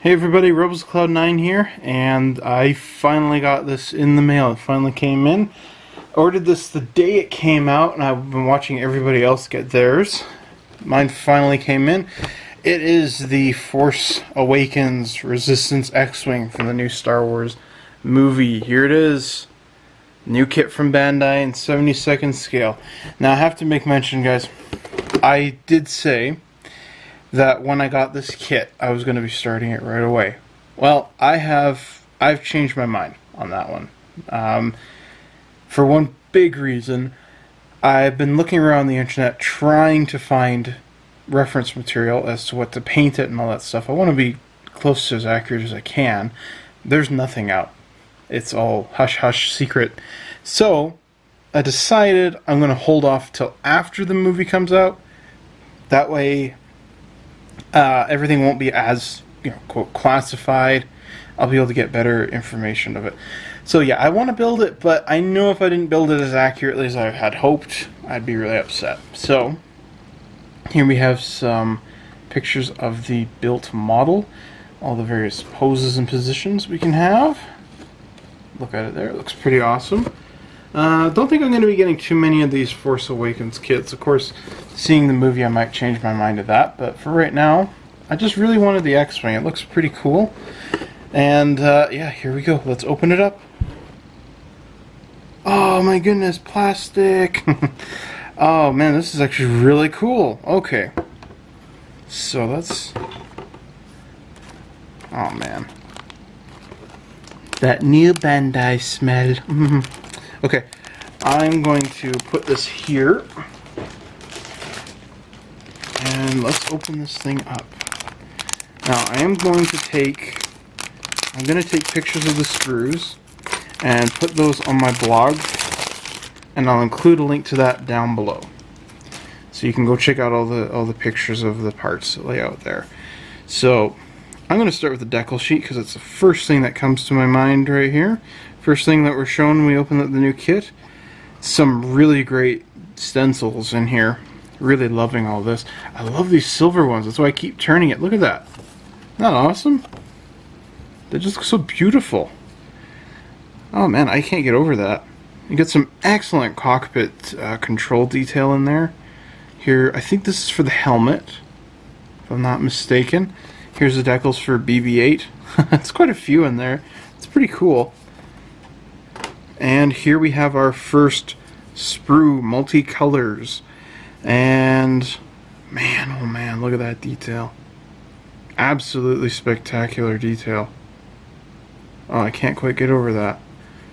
Hey everybody, Rebels Cloud 9 here, and I finally got this in the mail. It finally came in. Ordered this the day it came out, and I've been watching everybody else get theirs. Mine finally came in. It is the Force Awakens Resistance X-Wing from the new Star Wars movie. Here it is. New kit from Bandai in 72nd scale. Now I have to make mention, guys, I did say that when I got this kit, I was going to be starting it right away. Well, I've changed my mind on that one. For one big reason, I've been looking around the internet trying to find reference material as to what to paint it and all that stuff. I want to be close to as accurate as I can. There's nothing out. It's all hush-hush secret. So, I decided I'm going to hold off till after the movie comes out. That way, everything won't be as, quote, classified. I'll be able to get better information of it. So yeah, I want to build it, but I know if I didn't build it as accurately as I had hoped, I'd be really upset. So, here we have some pictures of the built model. All the various poses and positions we can have. Look at it there, it looks pretty awesome. Don't think I'm going to be getting too many of these Force Awakens kits. Of course, seeing the movie I might change my mind to that, but for right now, I just really wanted the X-Wing. It looks pretty cool. And yeah, here we go. Let's open it up. Oh my goodness, plastic! Oh man, this is actually really cool. Okay. So let's... Oh man. That new Bandai smell. Okay, I'm going to put this here, and let's open this thing up. Now, I'm going to take pictures of the screws and put those on my blog, and I'll include a link to that down below, so you can go check out all the pictures of the parts that lay out there. So, I'm going to start with the Deckle Sheet because it's the first thing that comes to my mind right here. First thing that we're shown when we open up the new kit. Some really great stencils in here. Really loving all this. I love these silver ones. That's why I keep turning it. Look at that. Isn't that awesome? They just look so beautiful. Oh man, I can't get over that. You get some excellent cockpit control detail in there. Here, I think this is for the helmet, if I'm not mistaken. Here's the decals for BB-8. It's quite a few in there. It's pretty cool. And here we have our first sprue, multicolors. And man, oh man, look at that detail. Absolutely spectacular detail. Oh, I can't quite get over that.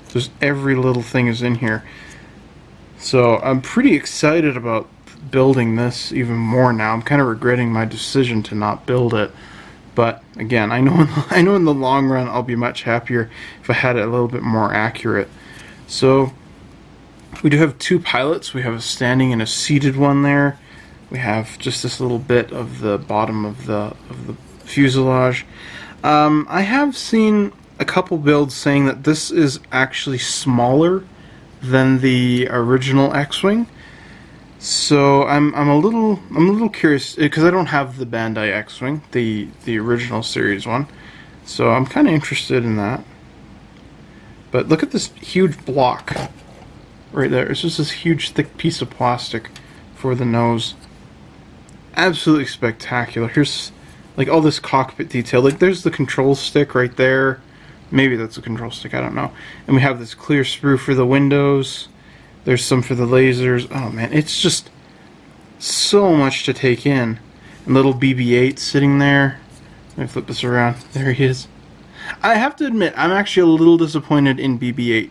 Just every little thing is in here. So I'm pretty excited about building this even more now. I'm kind of regretting my decision to not build it. But again, I know in the long run I'll be much happier if I had it a little bit more accurate. So we do have two pilots. We have a standing and a seated one there. We have just this little bit of the bottom of the fuselage. I have seen a couple builds saying that this is actually smaller than the original X-Wing. So I'm a little curious because I don't have the Bandai X-Wing, the original series one. So I'm kind of interested in that. But look at this huge block right there. It's just this huge thick piece of plastic for the nose. Absolutely spectacular. Here's like all this cockpit detail. Like there's the control stick right there. Maybe that's a control stick, I don't know. And we have this clear sprue for the windows. There's some for the lasers. Oh man, it's just so much to take in. And little BB-8 sitting there. Let me flip this around. There he is. I have to admit, I'm actually a little disappointed in BB-8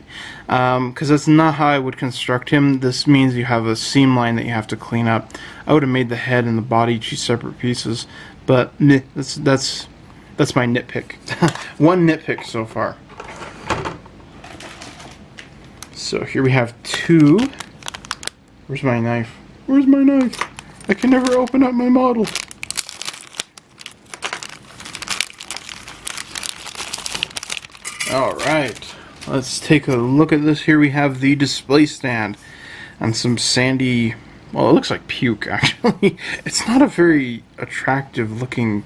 because that's not how I would construct him. This means you have a seam line that you have to clean up. I would have made the head and the body two separate pieces, but that's my nitpick. One nitpick so far. So here we have two. Where's my knife? Where's my knife? I can never open up my model. Alright, let's take a look at this. Here we have the display stand and some sandy, well, it looks like puke actually. It's not a very attractive looking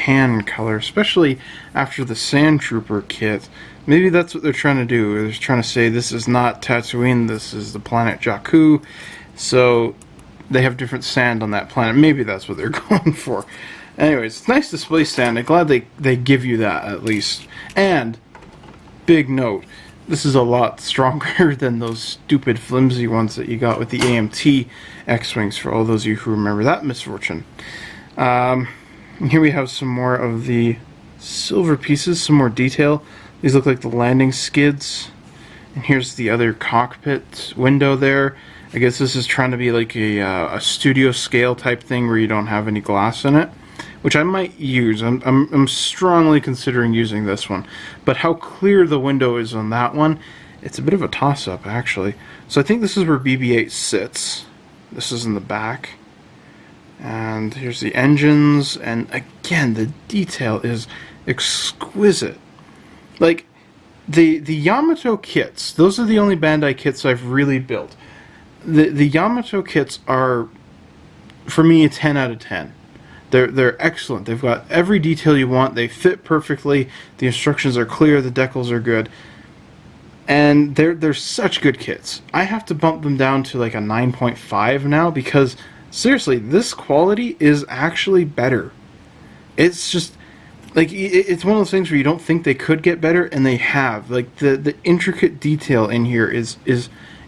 tan color, especially after the Sand Trooper kit. Maybe that's what they're trying to do. They're trying to say this is not Tatooine, this is the planet Jakku. So they have different sand on that planet. Maybe that's what they're going for. Anyways, it's a nice display stand. I'm glad they give you that at least. And, big note, this is a lot stronger than those stupid flimsy ones that you got with the AMT X-Wings, for all those of you who remember that misfortune. Here we have some more of the silver pieces, some more detail. These look like the landing skids. And here's the other cockpit window there. I guess this is trying to be like a studio scale type thing where you don't have any glass in it, which I might use. I'm strongly considering using this one. But how clear the window is on that one, it's a bit of a toss-up actually. So I think this is where BB-8 sits. This is in the back. And here's the engines, and again, the detail is exquisite. Like, the Yamato kits, those are the only Bandai kits I've really built. The Yamato kits are, for me, a 10 out of 10. They're excellent. They've got every detail you want. They fit perfectly. The instructions are clear. The decals are good. And they're such good kits. I have to bump them down to like a 9.5 now because, seriously, this quality is actually better. It's just, like, it's one of those things where you don't think they could get better, and they have. Like, the intricate detail in here is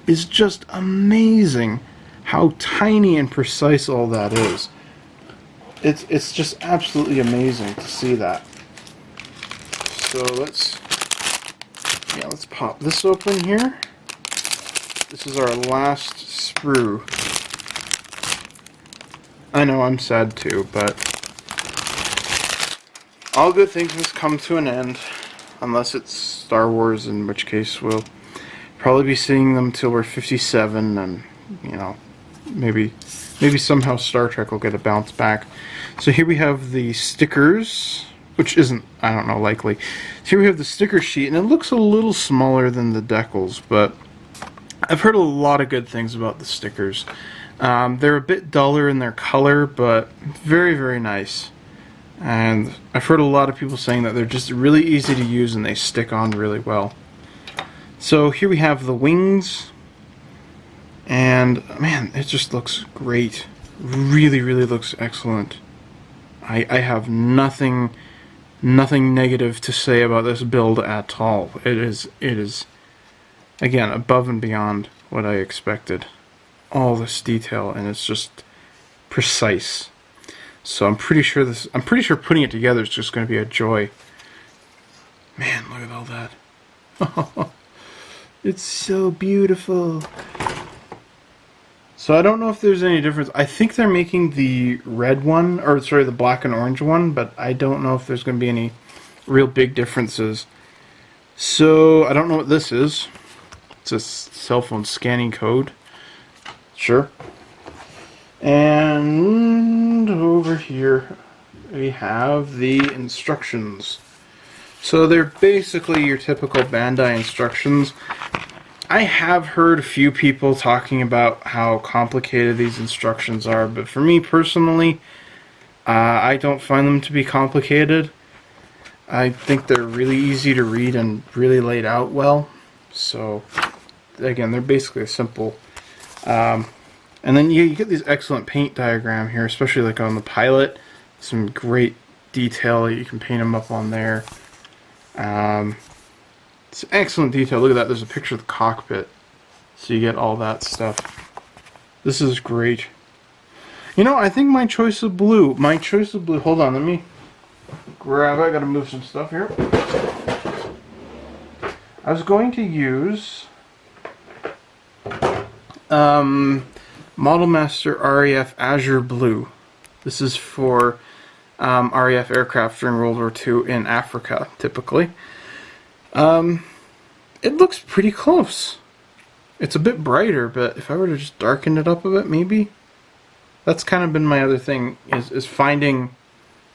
just amazing. How tiny and precise all that is. It's just absolutely amazing to see that. So let's pop this open here. This is our last sprue. I know, I'm sad too, but all good things must come to an end, unless it's Star Wars, in which case we'll probably be seeing them till we're 57, and, you know, maybe somehow Star Trek will get a bounce back. So here we have the stickers, which isn't, I don't know, likely. Here we have the sticker sheet, and it looks a little smaller than the decals, but I've heard a lot of good things about the stickers. They're a bit duller in their color, but very, very nice. And I've heard a lot of people saying that they're just really easy to use and they stick on really well. So here we have the wings. And man, it just looks great. Really, really looks excellent. I have nothing negative to say about this build at all. It is again above and beyond what I expected. All this detail, and it's just precise. So I'm pretty sure putting it together is just going to be a joy. Man, look at all that. It's so beautiful. So I don't know if there's any difference. I think they're making the red one, or sorry, the black and orange one, but I don't know if there's going to be any real big differences. So I don't know what this is. It's a cell phone scanning code. Sure. And over here we have the instructions. So they're basically your typical Bandai instructions. I have heard a few people talking about how complicated these instructions are, but for me personally, I don't find them to be complicated. I think they're really easy to read and really laid out well. So, again, they're basically simple. And then you get these excellent paint diagram here, especially like on the pilot. Some great detail. You can paint them up on there. It's excellent detail. Look at that. There's a picture of the cockpit. So you get all that stuff. This is great. You know, I think my choice of blue. Hold on, let me grab it. I gotta move some stuff here. I was going to use Model Master RAF Azure Blue. This is for RAF aircraft during World War II in Africa, typically. It looks pretty close. It's a bit brighter, but if I were to just darken it up a bit, maybe. That's kind of been my other thing, is finding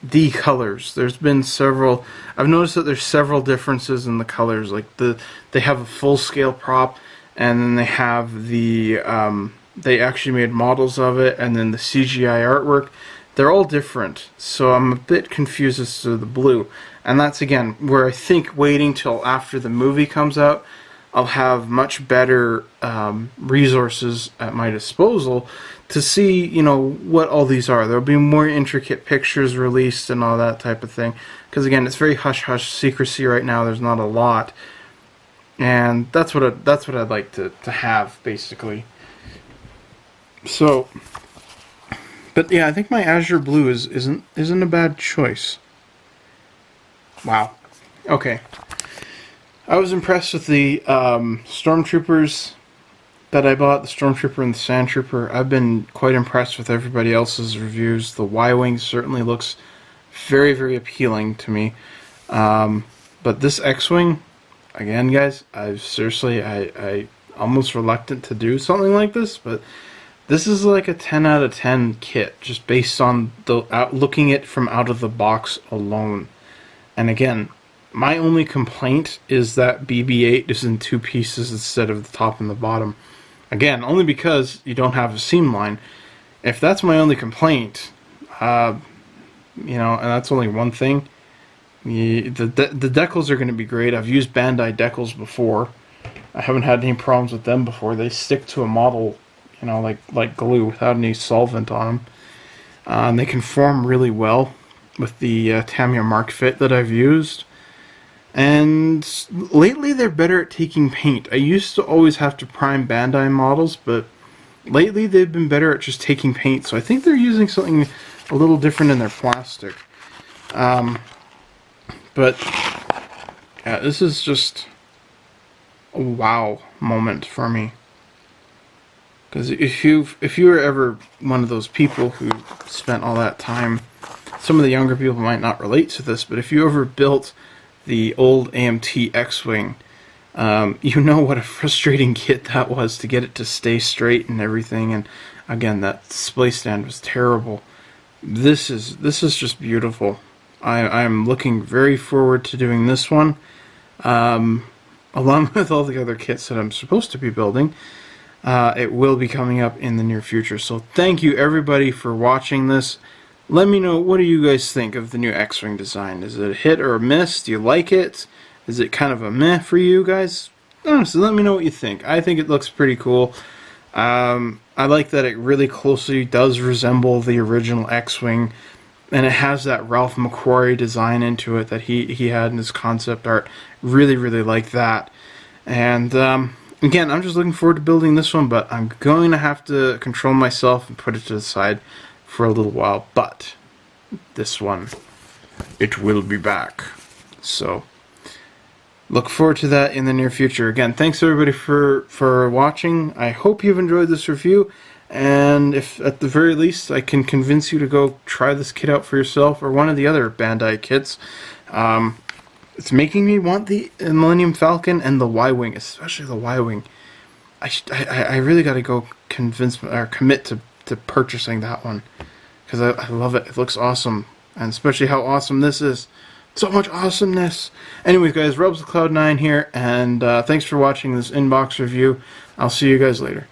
the colors. There's been several. I've noticed that there's several differences in the colors. Like they have a full-scale prop, and then they have the they actually made models of it, and then the CGI artwork. they're all different, so I'm a bit confused as to the blue. And that's, again, where I think waiting till after the movie comes out, I'll have much better resources at my disposal to see, you know, what all these are. There'll be more intricate pictures released and all that type of thing. Because, again, it's very hush-hush secrecy right now. There's not a lot. And that's what I'd like to have, basically. So, but yeah, I think my azure blue isn't a bad choice. Wow. Okay. I was impressed with the Stormtroopers that I bought, the Stormtrooper and the Sandtrooper. I've been quite impressed with everybody else's reviews. The Y-Wing certainly looks very, very appealing to me. But this X-Wing, again, guys, I almost reluctant to do something like this, but this is like a 10 out of 10 kit, just based on looking it from out of the box alone. And again, my only complaint is that BB-8 is in two pieces instead of the top and the bottom. Again, only because you don't have a seam line. If that's my only complaint, you know, and that's only one thing, the decals are going to be great. I've used Bandai decals before. I haven't had any problems with them before. They stick to a model, you know, like glue without any solvent on them. They can form really well with the Tamiya Mark Fit that I've used. And lately they're better at taking paint. I used to always have to prime Bandai models, but lately they've been better at just taking paint. So I think they're using something a little different in their plastic. But yeah, this is just a wow moment for me. Because if you were ever one of those people who spent all that time, some of the younger people might not relate to this, but if you ever built the old AMT X-Wing, you know what a frustrating kit that was to get it to stay straight and everything. And again, that display stand was terrible. This is just beautiful. I'm looking very forward to doing this one, along with all the other kits that I'm supposed to be building. It will be coming up in the near future. So thank you everybody for watching this. Let me know, what do you guys think of the new X-Wing design? Is it a hit or a miss? Do you like it? Is it kind of a meh for you guys? Honestly, let me know what you think. I think it looks pretty cool. I like that it really closely does resemble the original X-Wing, and it has that Ralph McQuarrie design into it that he had in his concept art. Really, really like that. And again, I'm just looking forward to building this one, but I'm going to have to control myself and put it to the side for a little while. But this one, it will be back. So look forward to that in the near future. Again, thanks everybody for watching. I hope you've enjoyed this review, and if at the very least I can convince you to go try this kit out for yourself or one of the other Bandai kits. It's making me want the Millennium Falcon and the Y-Wing, especially the Y-Wing. I really got to go commit to purchasing that one, because I love it. It looks awesome, and especially how awesome this is. So much awesomeness. Anyways, guys, Rebels of Cloud9 here, and thanks for watching this inbox review. I'll see you guys later.